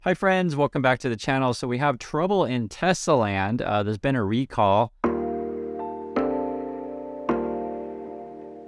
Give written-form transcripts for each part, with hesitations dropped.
Hi friends, welcome back to the channel. So we have trouble in Tesla land. There's been a recall.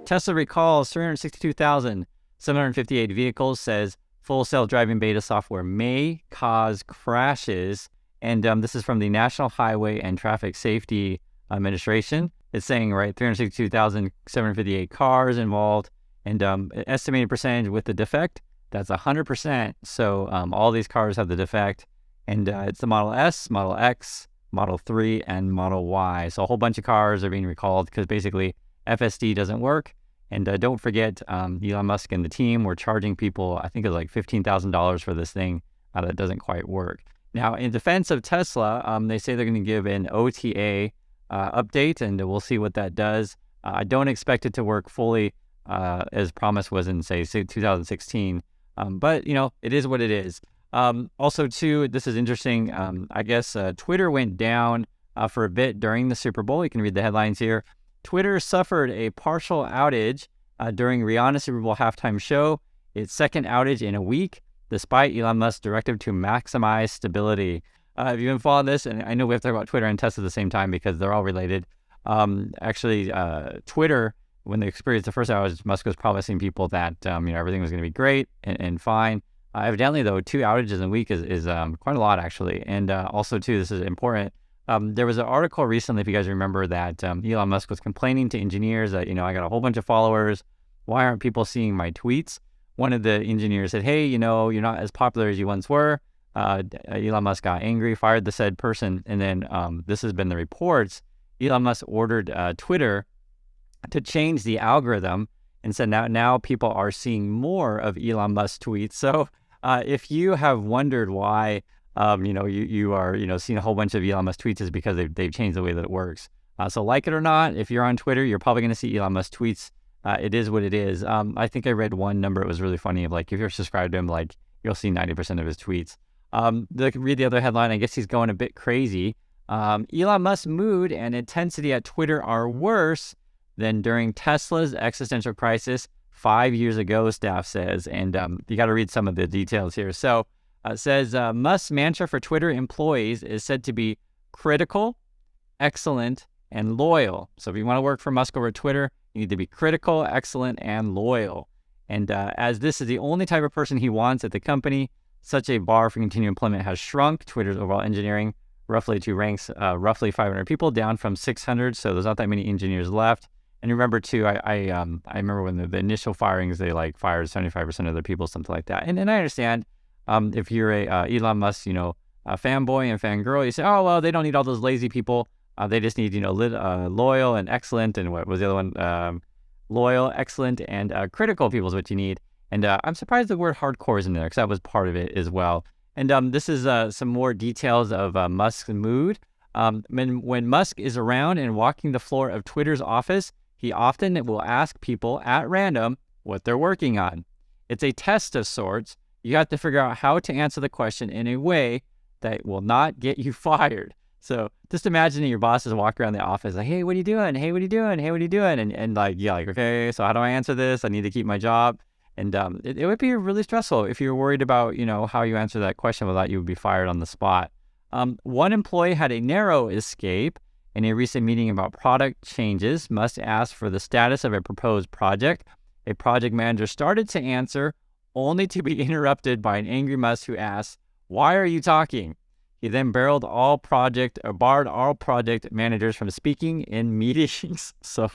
Tesla recalls 362,758 vehicles, says full self-driving beta software may cause crashes. And this is from the National Highway and Traffic Safety Administration. It's saying, right, 362,758 cars involved, and estimated percentage with the defect, that's 100%. So all these cars have the defect, and it's the Model S, Model X, Model 3, and Model Y. So a whole bunch of cars are being recalled because basically FSD doesn't work. And don't forget, Elon Musk and the team were charging people, I think it was like $15,000 for this thing that doesn't quite work. Now, in defense of Tesla, they say they're going to give an OTA update, and we'll see what that does. I don't expect it to work fully as promised was in, say 2016. But, you know, it is what it is. Also, too, this is interesting. I guess Twitter went down for a bit during the Super Bowl. You can read the headlines here. Twitter suffered a partial outage during Rihanna's Super Bowl halftime show, its second outage in a week, despite Elon Musk's directive to maximize stability. If you've been following this, and I know we have to talk about Twitter and Tesla at the same time because they're all related. Actually, Twitter, when they experienced the first outage, Musk was promising people that everything was going to be great and fine. Evidently, though, 2 outages in a week is quite a lot, actually. And also, too, this is important. There was an article recently, if you guys remember, that Elon Musk was complaining to engineers that, I got a whole bunch of followers. Why aren't people seeing my tweets? One of the engineers said, hey, you're not as popular as you once were. Elon Musk got angry, fired the said person. And then this has been the reports. Elon Musk ordered Twitter to change the algorithm, and said now people are seeing more of Elon Musk tweets. So if you have wondered why you are seeing a whole bunch of Elon Musk tweets, is because they've changed the way that it works. So like it or not, if you're on Twitter, you're probably going to see Elon Musk tweets. It is what it is. I think I read one number. It was really funny. Of like, if you're subscribed to him, like you'll see 90% of his tweets. Read the other headline. I guess he's going a bit crazy. Elon Musk's mood and intensity at Twitter are worse than during Tesla's existential crisis 5 years ago, staff says. And you got to read some of the details here. So it says Musk's mantra for Twitter employees is said to be critical, excellent, and loyal. So if you want to work for Musk over Twitter, you need to be critical, excellent, and loyal. And as this is the only type of person he wants at the company, such a bar for continued employment has shrunk Twitter's overall engineering roughly to ranks roughly 500 people, down from 600. So there's not that many engineers left. And remember, too, I remember when the initial firings, they like fired 75% of their people, something like that. And I understand if you're a Elon Musk, a fanboy and fangirl, you say, oh, well, they don't need all those lazy people. They just need, loyal and excellent. And what was the other one? Loyal, excellent, and critical people is what you need. And I'm surprised the word hardcore is in there because that was part of it as well. And this is some more details of Musk's mood. When Musk is around and walking the floor of Twitter's office, he often will ask people at random what they're working on. It's a test of sorts. You have to figure out how to answer the question in a way that will not get you fired. So just imagine your bosses walk around the office like, hey, what are you doing? Hey, what are you doing? Hey, what are you doing? And like, yeah, like, okay, so how do I answer this? I need to keep my job. And it would be really stressful if you're worried about, how you answer that question without you would be fired on the spot. One employee had a narrow escape. In a recent meeting about product changes, Musk asked for the status of a proposed project. A project manager started to answer, only to be interrupted by an angry Musk who asked, why are you talking? He then barred all project managers from speaking in meetings. So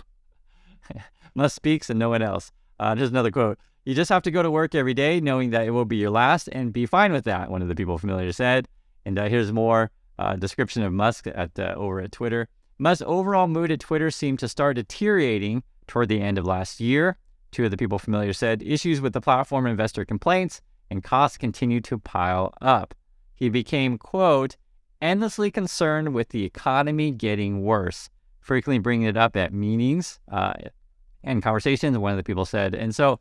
Musk speaks and no one else. Here's another quote. You just have to go to work every day knowing that it will be your last and be fine with that, one of the people familiar said. And here's more. Description of Musk over at Twitter. Musk's overall mood at Twitter seemed to start deteriorating toward the end of last year. 2 of the people familiar said issues with the platform, investor complaints, and costs continued to pile up. He became, quote, endlessly concerned with the economy getting worse, frequently bringing it up at meetings and conversations, one of the people said. And so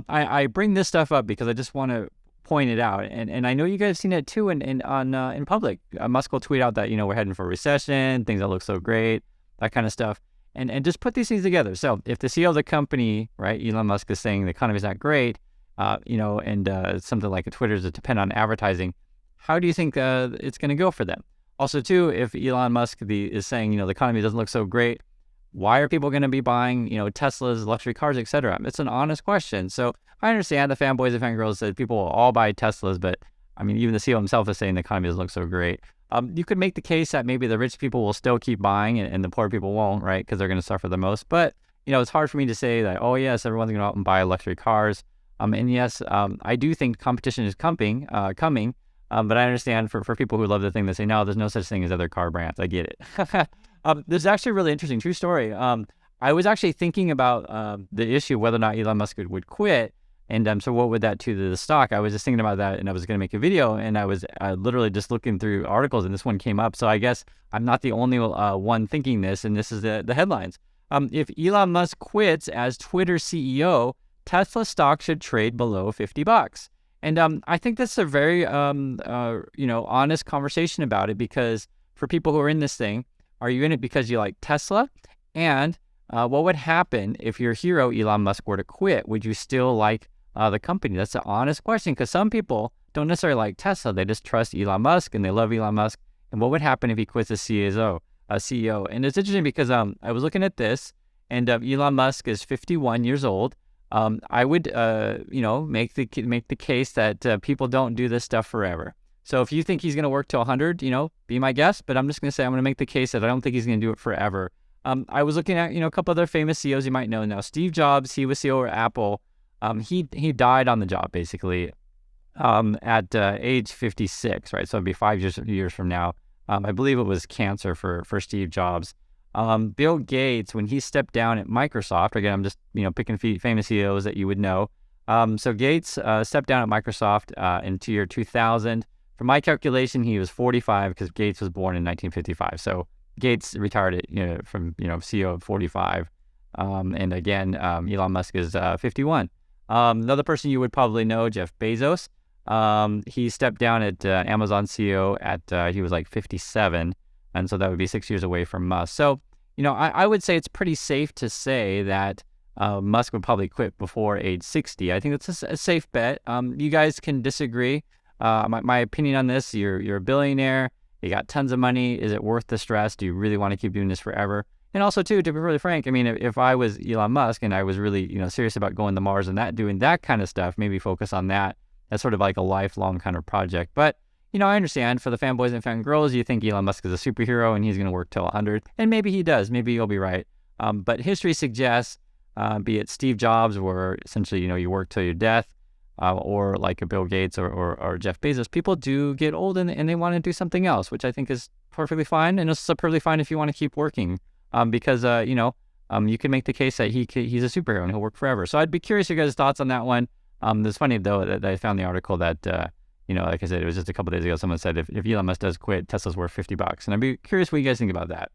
I bring this stuff up because I just want to point it out, and I know you guys have seen it too in public. Musk will tweet out that we're heading for a recession, things that look so great, that kind of stuff, and just put these things together. So if the CEO of the company, right, Elon Musk, is saying the economy is not great, and something like a Twitter is depend on advertising, how do you think it's going to go for them? Also, too, if Elon Musk is saying, the economy doesn't look so great, why are people going to be buying, Teslas, luxury cars, etc.? It's an honest question. So I understand the fanboys and fangirls that people will all buy Teslas, but I mean, even the CEO himself is saying the economy doesn't look so great. You could make the case that maybe the rich people will still keep buying and the poor people won't, right? Because they're going to suffer the most. But, it's hard for me to say that, oh, yes, everyone's going to go out and buy luxury cars. And yes, I do think competition is coming. But I understand for people who love the thing, they say, no, there's no such thing as other car brands. I get it. This is actually a really interesting, true story. I was actually thinking about the issue of whether or not Elon Musk would quit. And so what would that do to the stock? I was just thinking about that, and I was going to make a video, and I was literally just looking through articles, and this one came up. So I guess I'm not the only one thinking this, and this is the headlines. If Elon Musk quits as Twitter CEO, Tesla stock should trade below $50. And I think that's a very, honest conversation about it, because for people who are in this thing, are you in it because you like Tesla? And what would happen if your hero, Elon Musk, were to quit? Would you still like the company? That's an honest question, because some people don't necessarily like Tesla. They just trust Elon Musk and they love Elon Musk. And what would happen if he quits as CEO? And it's interesting because I was looking at this, and Elon Musk is 51 years old. I would, make the case that people don't do this stuff forever. So if you think he's going to work till 100, be my guest. But I'm just going to say I'm going to make the case that I don't think he's going to do it forever. I was looking at, a couple other famous CEOs you might know now. Steve Jobs, he was CEO of Apple. He died on the job, basically, at age 56, right? So it'd be 5 years from now. I believe it was cancer for Steve Jobs. Bill Gates, when he stepped down at Microsoft, again, I'm just, picking famous CEOs that you would know. So Gates stepped down at Microsoft in the year 2000. For my calculation, he was 45 because Gates was born in 1955. So Gates retired at, from, CEO of 45. And again, Elon Musk is 51. Another person you would probably know, Jeff Bezos. He stepped down at Amazon CEO at, he was like 57. And so that would be 6 years away from Musk. So, I would say it's pretty safe to say that Musk would probably quit before age 60. I think that's a safe bet. You guys can disagree. My opinion on this, you're a billionaire. You got tons of money. Is it worth the stress? Do you really want to keep doing this forever? And also, too, to be really frank, I mean, if I was Elon Musk and I was really, serious about going to Mars and doing that kind of stuff, maybe focus on that. That's sort of like a lifelong kind of project. But, I understand for the fanboys and fangirls, you think Elon Musk is a superhero and he's going to work till 100. And maybe he does. Maybe you'll be right. But history suggests, be it Steve Jobs, where essentially, you work till your death, or like a Bill Gates or Jeff Bezos, people do get old and they want to do something else, which I think is perfectly fine. And it's perfectly fine if you want to keep working, because, you can make the case that he's a superhero and he'll work forever. So I'd be curious your guys' thoughts on that one. It's funny, though, that I found the article that, like I said, it was just a couple days ago, someone said if Elon Musk does quit, Tesla's worth $50. And I'd be curious what you guys think about that.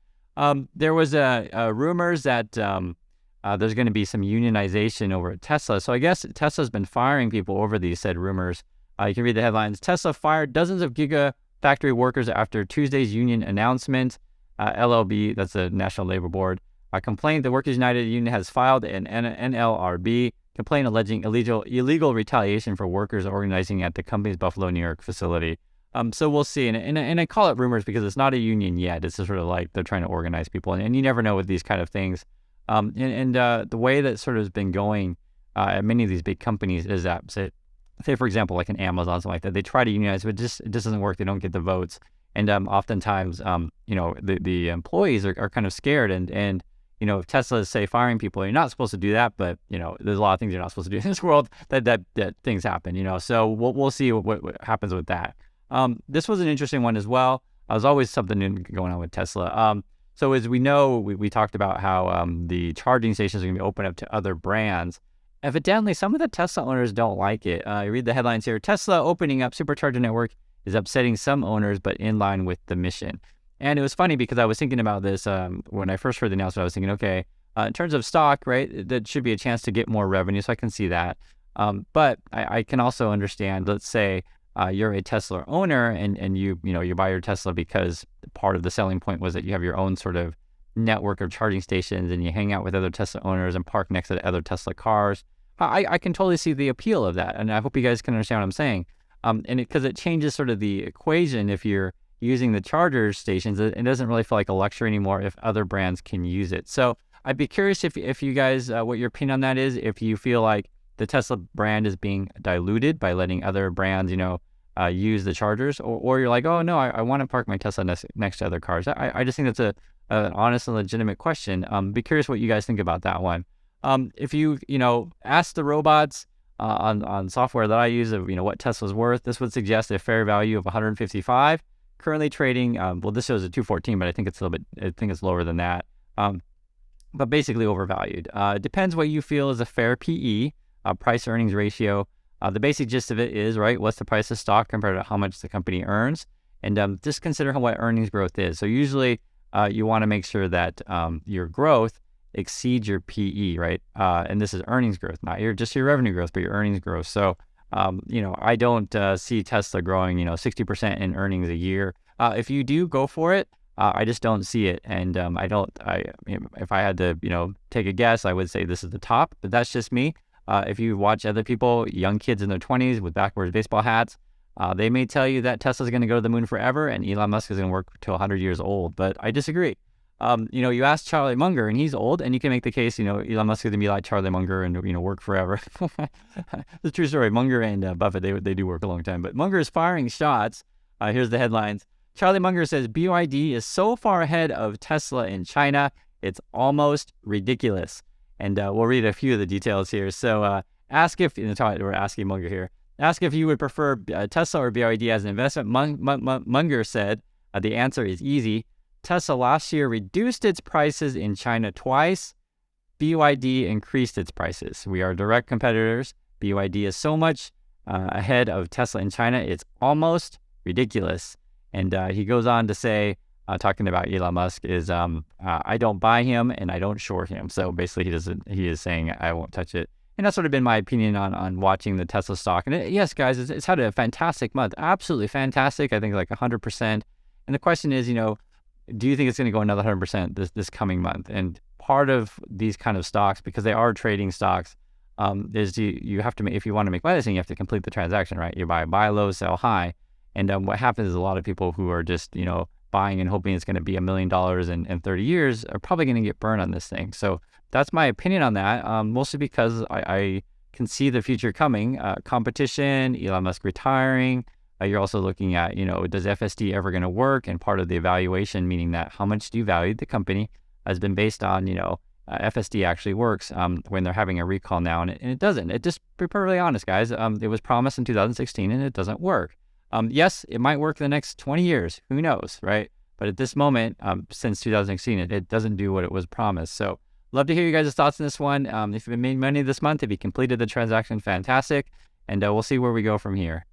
There was rumors that there's going to be some unionization over at Tesla. So I guess Tesla's been firing people over these said rumors. You can read the headlines. Tesla fired dozens of Gigafactory workers after Tuesday's union announcement. LLB, that's the National Labor Board, complained the Workers United Union has filed an NLRB complaint alleging illegal retaliation for workers organizing at the company's Buffalo, New York facility. So we'll see. And I call it rumors because it's not a union yet. It's just sort of like they're trying to organize people. And you never know with these kind of things. The way that sort of has been going at many of these big companies is that, say for example, like an Amazon, something like that, they try to unionize, but it just doesn't work. They don't get the votes. And oftentimes, the employees are kind of scared. And if Tesla is, say, firing people, you're not supposed to do that, but, there's a lot of things you're not supposed to do in this world that things happen, So we'll see what happens with that. This was an interesting one as well. There's always something new going on with Tesla. So as we know, we talked about how the charging stations are going to be open up to other brands. Evidently, some of the Tesla owners don't like it. You read the headlines here. Tesla opening up supercharger network is upsetting some owners, but in line with the mission. And it was funny because I was thinking about this when I first heard the announcement. I was thinking, okay, in terms of stock, right, that should be a chance to get more revenue. So I can see that. But I can also understand, let's say you're a Tesla owner and you buy your Tesla because part of the selling point was that you have your own sort of network of charging stations and you hang out with other Tesla owners and park next to other Tesla cars. I can totally see the appeal of that. And I hope you guys can understand what I'm saying. And because it changes sort of the equation if you're using the charger stations, it doesn't really feel like a luxury anymore if other brands can use it. So I'd be curious if you guys, what your opinion on that is, if you feel like the Tesla brand is being diluted by letting other brands, use the chargers, or you're like, oh no, I want to park my Tesla next to other cars. I just think that's an honest and legitimate question. Be curious what you guys think about that one. If you ask the robots on software that I use of what Tesla's worth, this would suggest a fair value of 155. Currently trading, well, this shows a 214, but I think it's it's lower than that. But basically overvalued. It depends what you feel is a fair PE, price earnings ratio. The basic gist of it is, right, what's the price of stock compared to how much the company earns? And just consider what earnings growth is. So usually you want to make sure that your growth exceeds your PE, right? And this is earnings growth, not just your revenue growth, but your earnings growth. So, I don't see Tesla growing, 60% in earnings a year. If you do, go for it. I just don't see it. And if I had to, take a guess, I would say this is the top, but that's just me. If you watch other people, young kids in their 20s with backwards baseball hats, they may tell you that Tesla's going to go to the moon forever and Elon Musk is going to work till 100 years old, but I disagree. You ask Charlie Munger and he's old, and you can make the case, Elon Musk is going to be like Charlie Munger and, work forever. The true story. Munger and Buffett, they do work a long time, but Munger is firing shots. Here's the headlines. Charlie Munger says BYD is so far ahead of Tesla in China, it's almost ridiculous. And we'll read a few of the details here. So we're asking Munger here. Ask if you would prefer Tesla or BYD as an investment. Munger said the answer is easy. Tesla last year reduced its prices in China twice. BYD increased its prices. We are direct competitors. BYD is so much ahead of Tesla in China, it's almost ridiculous. And he goes on to say, talking about Elon Musk, is I don't buy him and I don't short him. So basically he is saying I won't touch it. And that's sort of been my opinion on watching the Tesla stock. And yes, guys, it's had a fantastic month. Absolutely fantastic. I think like 100%. And the question is, do you think it's going to go another 100% this coming month? And part of these kind of stocks, because they are trading stocks, is you have to make, if you want to make money, you have to complete the transaction, right? You buy low, sell high. And what happens is a lot of people who are just, buying and hoping it's going to be $1 million in 30 years are probably going to get burned on this thing. So that's my opinion on that, mostly because I can see the future coming. Competition, Elon Musk retiring. You're also looking at, does FSD ever going to work? And part of the evaluation, meaning that how much do you value the company, has been based on, FSD actually works when they're having a recall now. And it doesn't. It just, be perfectly honest, guys, it was promised in 2016 and it doesn't work. Yes, it might work in the next 20 years. Who knows, right? But at this moment, since 2016, it doesn't do what it was promised. So love to hear you guys' thoughts on this one. If you've made money this month, if you completed the transaction, fantastic. And we'll see where we go from here.